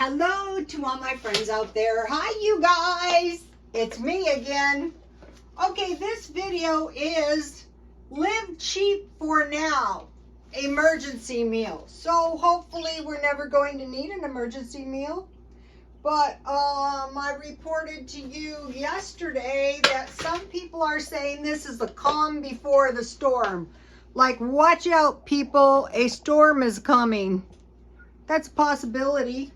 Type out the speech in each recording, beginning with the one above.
Hello to all my friends out there. Hi, you guys. It's me again. Okay, this video is live cheap for now, emergency meal. So hopefully we're never going to need an emergency meal. But I reported to you yesterday that some people are saying this is the calm before the storm. Like, watch out, people, a storm is coming. That's a possibility.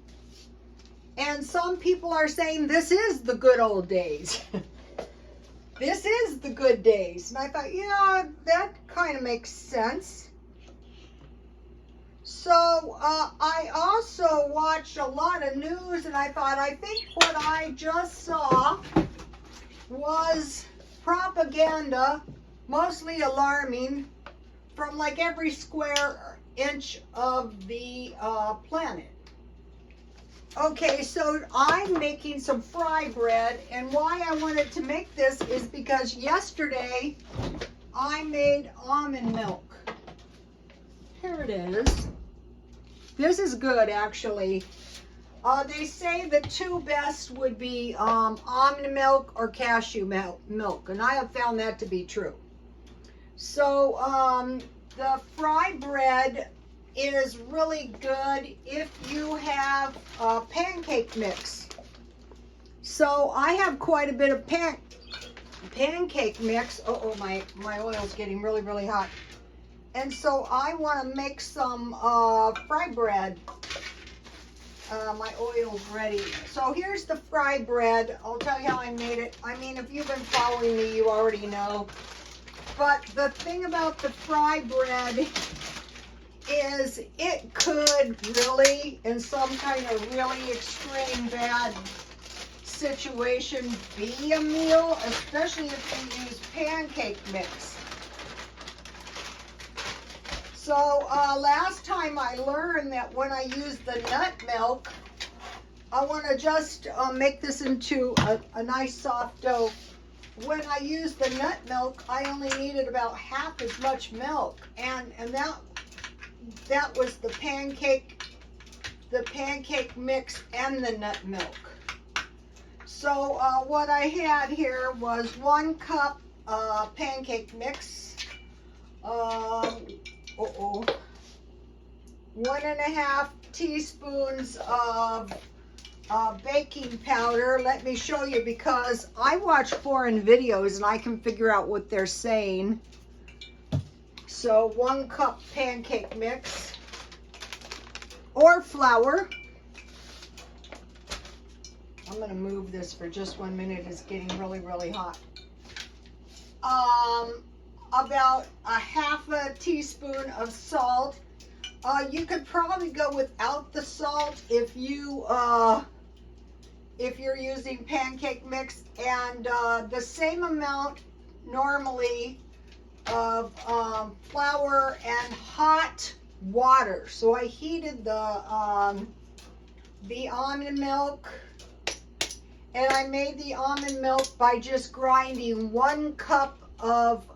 And some people are saying this is the good old days. This is the good days. And I thought, yeah, that kind of makes sense. So I also watched a lot of news, and I thought, I think what I just saw was propaganda, mostly alarming, from like every square inch of the planet. Okay, so I'm making some fry bread, and why I wanted to make this is because yesterday I made almond milk. Here it is. This is good, actually. They say the two best would be almond milk or cashew milk, and I have found that to be true. So the fry bread is really good if you have a pancake mix. So I have quite a bit of pancake mix. My oil's getting really hot. And so I want to make some fry bread. My oil's ready. So here's the fry bread. I'll tell you how I made it. I mean, if you've been following me, you already know. But the thing about the fry bread is it could really, in some kind of really extreme bad situation, be a meal, especially if you use pancake mix. So last time I learned that when I use the nut milk, I want to just make this into a nice soft dough. When I used the nut milk, I only needed about half as much milk, and that was the pancake mix and the nut milk. So what I had here was 1 cup pancake mix, 1.5 teaspoons of baking powder. Let me show you, because I watch foreign videos and I can figure out what they're saying. So 1 cup pancake mix, or flour. I'm going to move this for just 1 minute. It's getting really hot. About a half a teaspoon of salt. You could probably go without the salt if you're using pancake mix, and the same amount normally of flour and hot water. So I heated the almond milk, and I made the almond milk by just grinding 1 cup of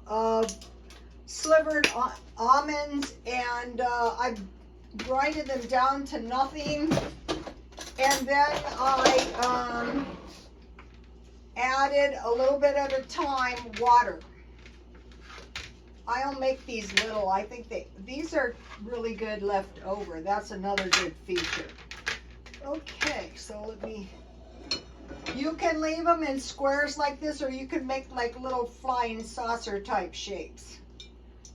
slivered almonds, and I grinded them down to nothing, and then I added a little bit at a time water. I'll make these little. I think these are really good left over. That's another good feature. Okay, so you can leave them in squares like this, or you can make like little flying saucer type shapes.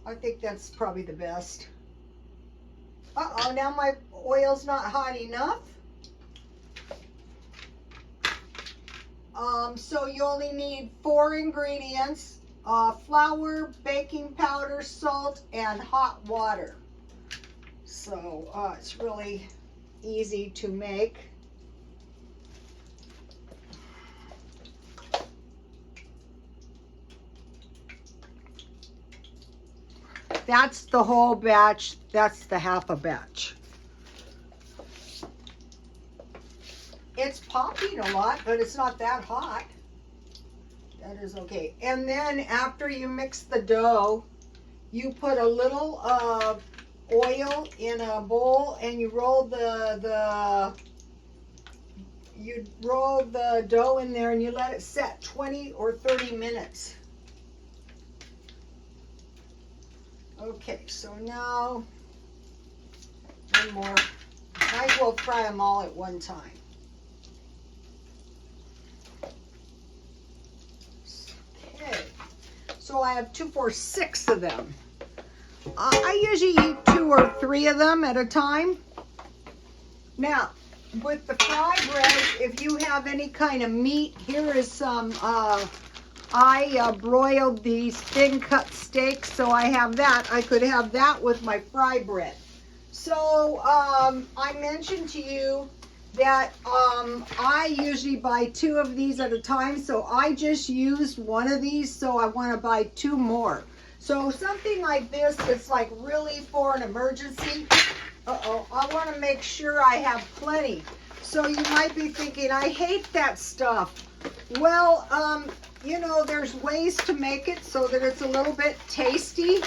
I think that's probably the best. Now my oil's not hot enough. So you only need 4 ingredients: flour, baking powder, salt, and hot water. So it's really easy to make. That's the whole batch. That's the half a batch. It's popping a lot, but it's not that hot. That is okay. And then after you mix the dough, you put a little oil in a bowl, and you roll the you roll the dough in there and you let it set 20 or 30 minutes. Okay, so now one more. Might as well fry them all at one time. Okay, so I have 2, 4, 6 of them. I usually eat 2 or 3 of them at a time. Now, with the fry bread, if you have any kind of meat, here is some, I broiled these thin cut steaks, so I have that. I could have that with my fry bread. So, I mentioned to you that I usually buy 2 of these at a time, so I just used 1 of these, so I want to buy 2 more. So something like this that's like really for an emergency, I want to make sure I have plenty. So you might be thinking, I hate that stuff. Well, you know, there's ways to make it so that it's a little bit tasty,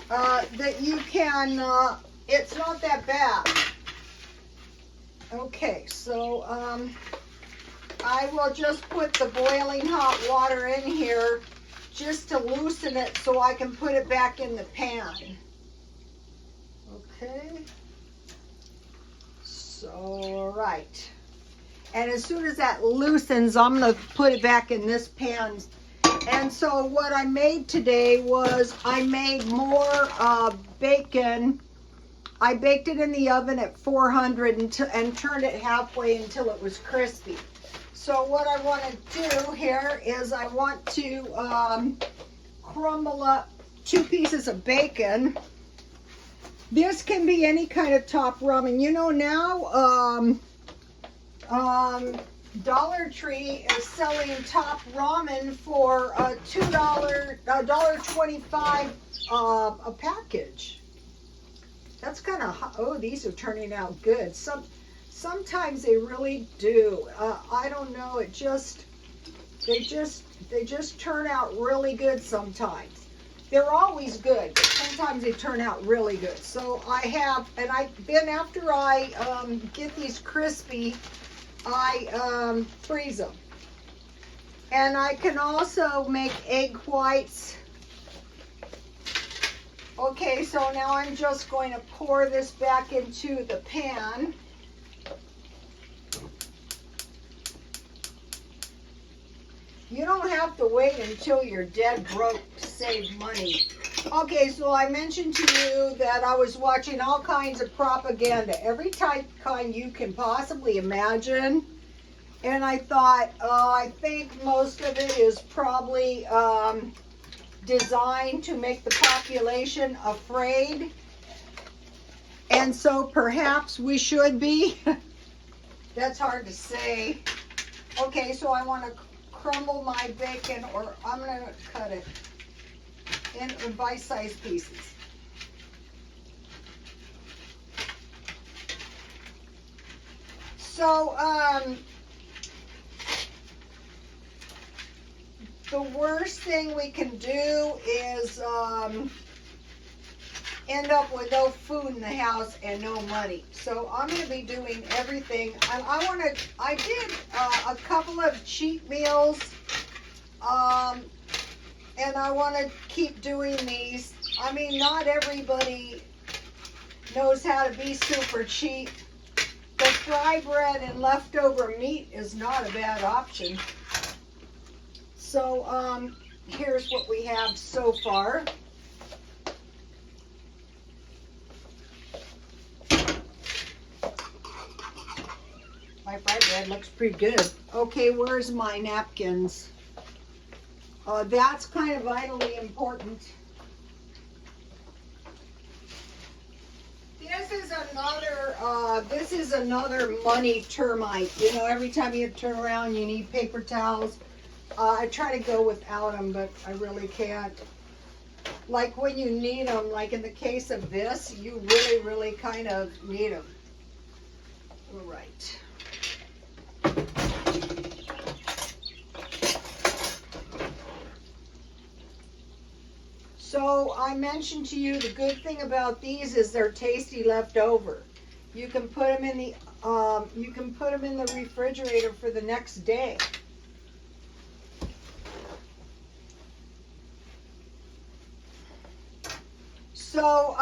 that you can, it's not that bad. Okay, so I will just put the boiling hot water in here just to loosen it so I can put it back in the pan. Okay. So, right. And as soon as that loosens, I'm going to put it back in this pan. And so what I made today was I made more bacon. I baked it in the oven at 400 and turned it halfway until it was crispy. So what I want to do here is I want to crumble up 2 pieces of bacon. This can be any kind of top ramen. You know now, Dollar Tree is selling top ramen for $1.25 a package. That's kind of hot. Oh, these are turning out good. Sometimes they really do. I don't know. They just turn out really good sometimes. They're always good, but sometimes they turn out really good. So I have, and then after I get these crispy, I freeze them. And I can also make egg whites. Okay, so now I'm just going to pour this back into the pan. You don't have to wait until you're dead broke to save money. Okay, so I mentioned to you that I was watching all kinds of propaganda, every kind you can possibly imagine. And I thought, I think most of it is probably designed to make the population afraid. And so perhaps we should be. That's hard to say. Okay, so I want to crumble my bacon, or I'm going to cut it in bite-sized pieces. So, the worst thing we can do is end up with no food in the house and no money. So I'm going to be doing everything. I did a couple of cheat meals, and I want to keep doing these. I mean, not everybody knows how to be super cheap. The fry bread and leftover meat is not a bad option. So here's what we have so far. My fry bread looks pretty good. Okay, where's my napkins? That's kind of vitally important. This is another money termite. You know, every time you turn around, you need paper towels. I try to go without them, but I really can't. Like when you need them, like in the case of this, you really, really kind of need them. All right. So I mentioned to you the good thing about these is they're tasty leftover. You can put them in the You can put them in the refrigerator for the next day. So,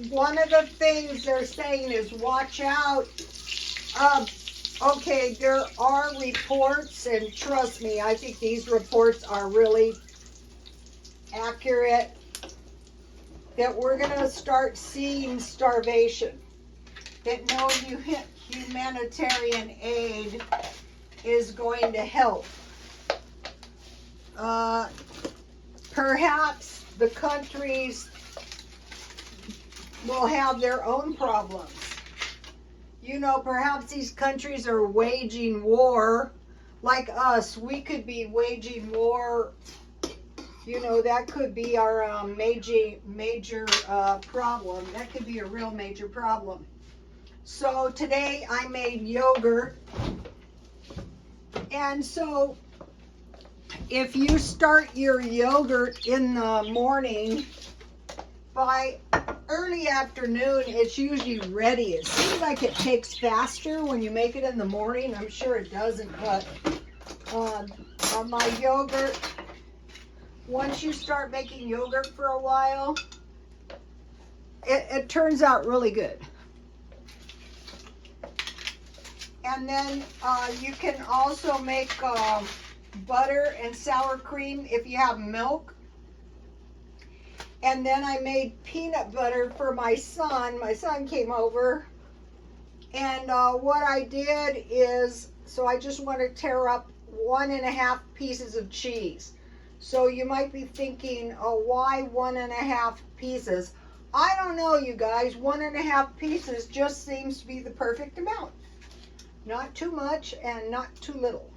one of the things they're saying is watch out. Okay, there are reports, and trust me, I think these reports are really accurate, that we're going to start seeing starvation, that no humanitarian aid is going to help. Perhaps the countries will have their own problems. You know, perhaps these countries are waging war like us. We could be waging war. You know, that could be our major problem. That could be a real major problem. So today I made yogurt. And so if you start your yogurt in the morning, by early afternoon, it's usually ready. It seems like it takes faster when you make it in the morning. I'm sure it doesn't, but on my yogurt, once you start making yogurt for a while, it turns out really good. And then you can also make butter and sour cream if you have milk. And then I made peanut butter for my son. My son came over. And what I did is, so I just want to tear up 1.5 pieces of cheese. So you might be thinking, oh, why 1.5 pieces? I don't know, you guys. 1.5 pieces just seems to be the perfect amount. Not too much and not too little.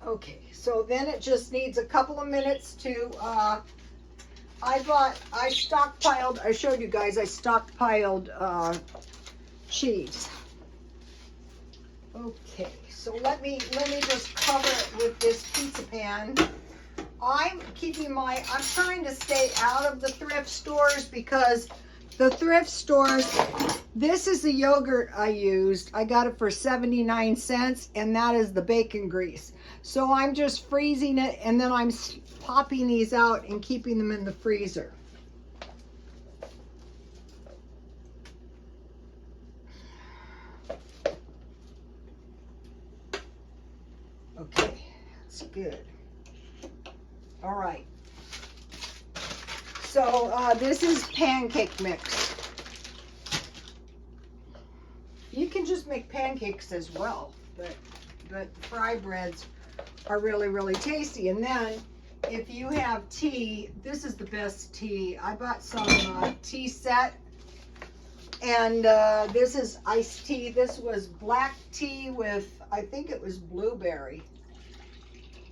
Okay, so then it just needs a couple of minutes to, I stockpiled, I showed you guys, I stockpiled cheese. Okay, so let me just cover it with this pizza pan. I'm trying to stay out of the thrift stores because the thrift stores, this is the yogurt I used. I got it for 79 cents, and that is the bacon grease. So I'm just freezing it, and then I'm popping these out and keeping them in the freezer. Okay, that's good. All right. So this is pancake mix. You can just make pancakes as well, but fry breads are really, really tasty. And then if you have tea, this is the best tea. I bought some tea set, and this is iced tea. This was black tea with, I think it was blueberry.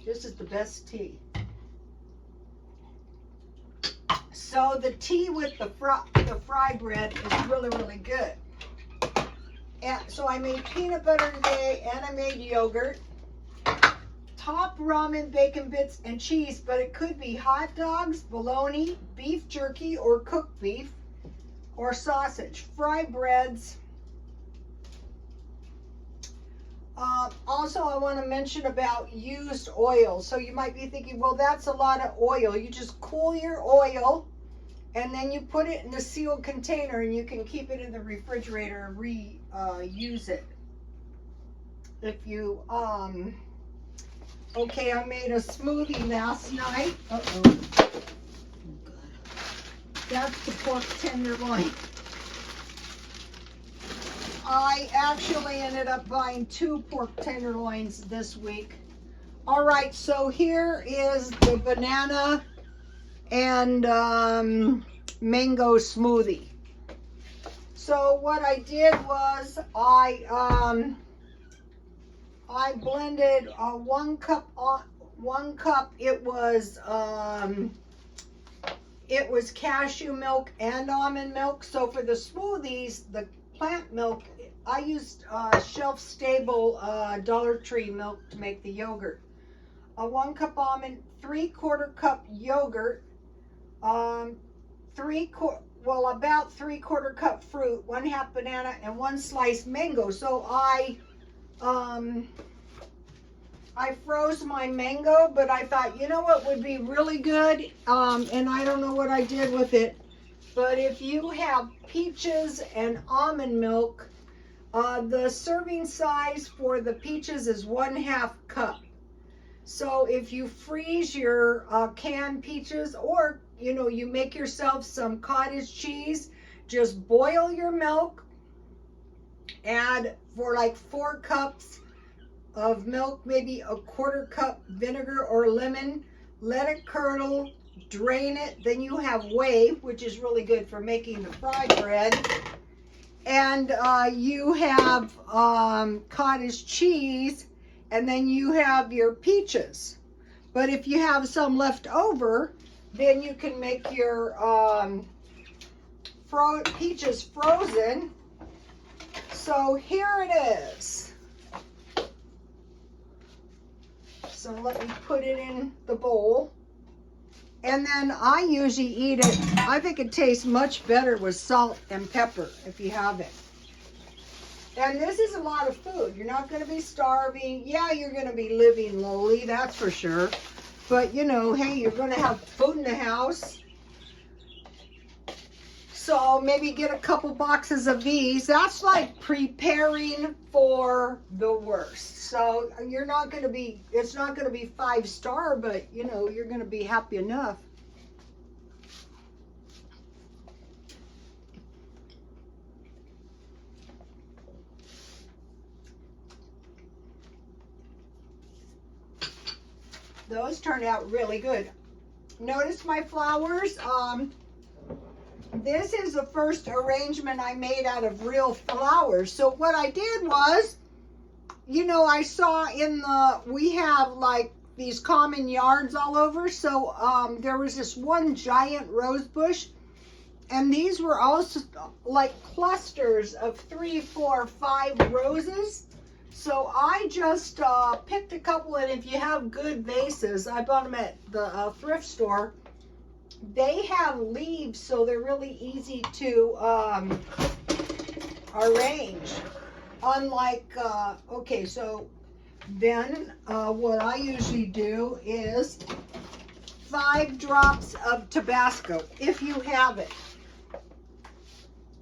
This is the best tea. So the tea with the fry bread is really, really good. And so I made peanut butter today, and I made yogurt. Top ramen, bacon bits, and cheese, but it could be hot dogs, bologna, beef jerky, or cooked beef, or sausage. Fry breads. Also, I want to mention about used oil. So you might be thinking, well, that's a lot of oil. You just cool your oil, and then you put it in a sealed container, and you can keep it in the refrigerator and reuse it. If you, okay, I made a smoothie last night. Uh-oh. Oh, God. That's the pork tenderloin. I actually ended up buying 2 pork tenderloins this week. All right, so here is the banana and mango smoothie. So what I did was I blended 1 cup. It was cashew milk and almond milk. So for the smoothies, the plant milk, I used shelf-stable Dollar Tree milk to make the yogurt. 1 cup almond, 3/4 cup yogurt, 1 well, about 3/4 cup fruit, 1/2 banana, and 1 sliced mango. So I froze my mango, but I thought, you know what would be really good? And I don't know what I did with it, but if you have peaches and almond milk, the serving size for the peaches is 1/2 cup. So if you freeze your canned peaches, or you make yourself some cottage cheese, just boil your milk, add for like 4 cups of milk, maybe 1/4 cup vinegar or lemon, let it curdle, drain it, then you have whey, which is really good for making the fry bread, and you have cottage cheese, and then you have your peaches. But if you have some left over, then you can make your peaches frozen. So here it is. So let me put it in the bowl. And then I usually eat it, I think it tastes much better with salt and pepper if you have it. And this is a lot of food. You're not going to be starving. Yeah, you're going to be living lowly, that's for sure. But hey, you're going to have food in the house. So maybe get a couple boxes of these. That's like preparing for the worst. So you're not going to be, it's not going to be 5-star, but you're going to be happy enough. Those turned out really good. Notice my flowers. This is the first arrangement I made out of real flowers. So what I did was, I saw we have like these common yards all over. So there was this one giant rose bush, and these were also like clusters of 3, 4, 5 roses. So I just picked a couple, and if you have good vases, I bought them at the thrift store. They have leaves, so they're really easy to arrange. Unlike, okay, so then what I usually do is 5 drops of Tabasco, if you have it.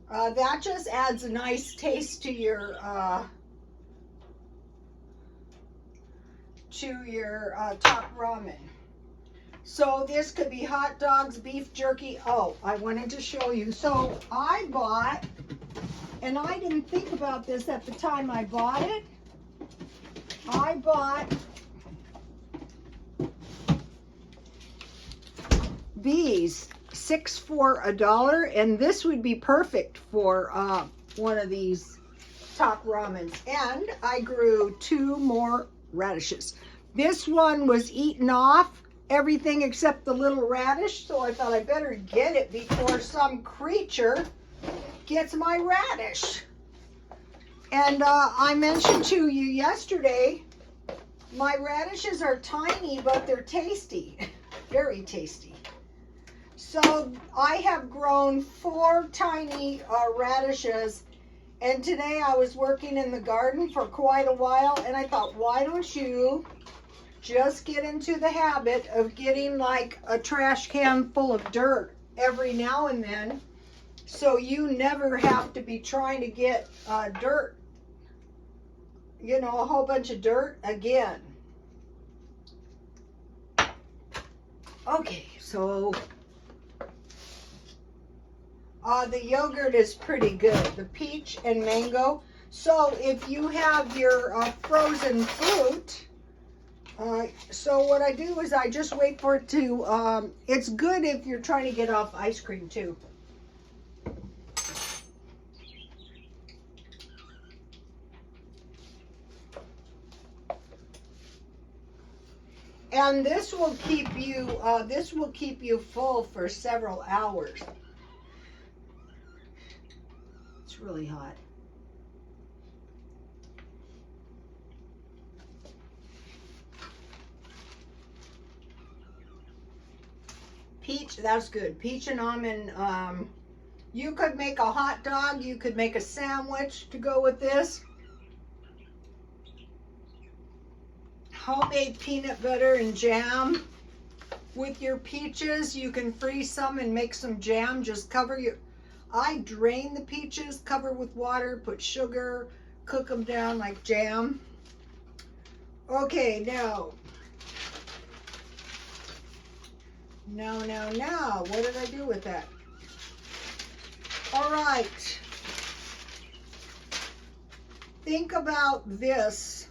That just adds a nice taste to your top ramen. So this could be hot dogs, beef jerky. Oh, I wanted to show you. So I bought, and I didn't think about this at the time I bought it. I bought these 6 for $1, and this would be perfect for one of these top ramens. And I grew 2 more radishes. This one was eaten off, everything except the little radish, so I thought I better get it before some creature gets my radish. And I mentioned to you yesterday, my radishes are tiny, but they're tasty, very tasty. So I have grown 4 tiny radishes, and today I was working in the garden for quite a while, and I thought, why don't you just get into the habit of getting like a trash can full of dirt every now and then, so you never have to be trying to get dirt, a whole bunch of dirt again. Okay, so the yogurt is pretty good, the peach and mango. So if you have your frozen fruit, so what I do is I just wait for it to, it's good if you're trying to get off ice cream too. And this will keep you full for several hours. It's really hot. Peach, that's good. Peach and almond You could make a hot dog. You could make a sandwich to go with this. Homemade peanut butter and jam. With your peaches, you can freeze some and make some jam. Just cover your... I drain the peaches, cover with water, put sugar, cook them down like jam. Okay, now, what did I do with that? All right. Think about this.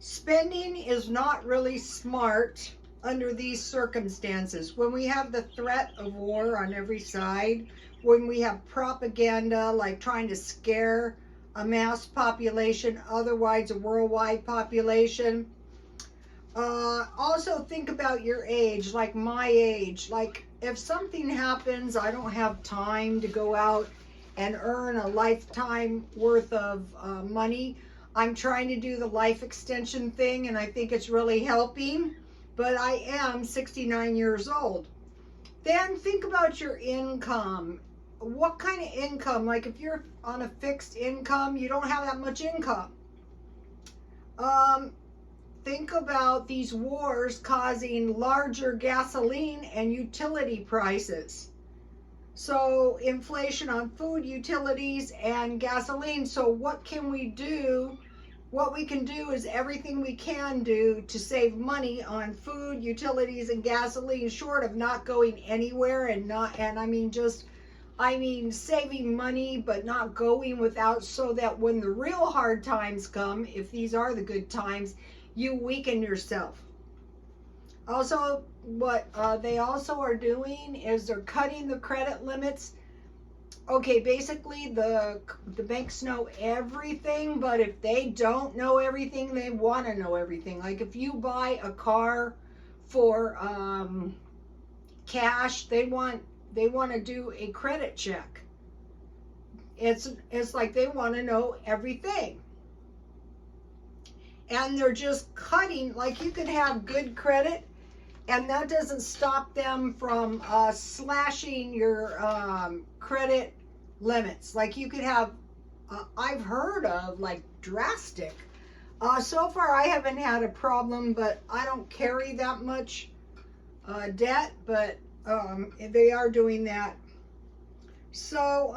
Spending is not really smart under these circumstances. When we have the threat of war on every side, when we have propaganda like trying to scare a mass population, otherwise a worldwide population. Also think about your age, like my age. Like if something happens, I don't have time to go out and earn a lifetime worth of money. I'm trying to do the life extension thing, and I think it's really helping, but I am 69 years old. Then think about your income. What kind of income? Like if you're on a fixed income, you don't have that much income. Think about these wars causing larger gasoline and utility prices. So inflation on food, utilities, and gasoline. So what can we do? What we can do is everything we can do to save money on food, utilities, and gasoline, short of not going anywhere and I mean saving money but not going without, so that when the real hard times come, if these are the good times, you weaken yourself. Also, what they also are doing is they're cutting the credit limits. Okay, basically the banks know everything, but if they don't know everything, they want to know everything. Like if you buy a car for cash, they want to do a credit check. It's like they want to know everything. And they're just cutting, like you could have good credit, and that doesn't stop them from slashing your credit limits. Like you could have, I've heard of like drastic. So far I haven't had a problem, but I don't carry that much debt, but they are doing that. So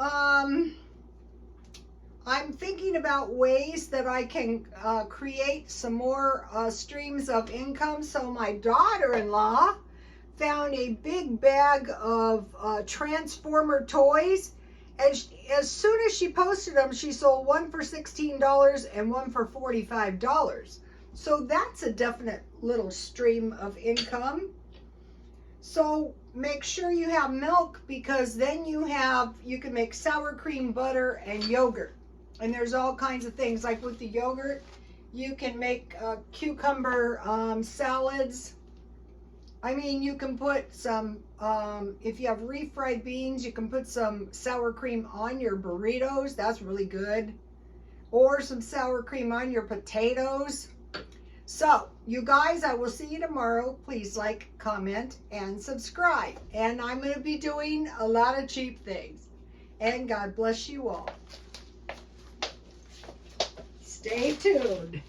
I'm thinking about ways that I can create some more streams of income. So my daughter-in-law found a big bag of Transformer toys, and as soon as she posted them, she sold one for $16 and one for $45. So that's a definite little stream of income. So make sure you have milk, because then you can make sour cream, butter, and yogurt. And there's all kinds of things. Like with the yogurt, you can make cucumber salads. I mean, you can put some, if you have refried beans, you can put some sour cream on your burritos. That's really good. Or some sour cream on your potatoes. So, you guys, I will see you tomorrow. Please like, comment, and subscribe. And I'm going to be doing a lot of cheap things. And God bless you all. Stay tuned.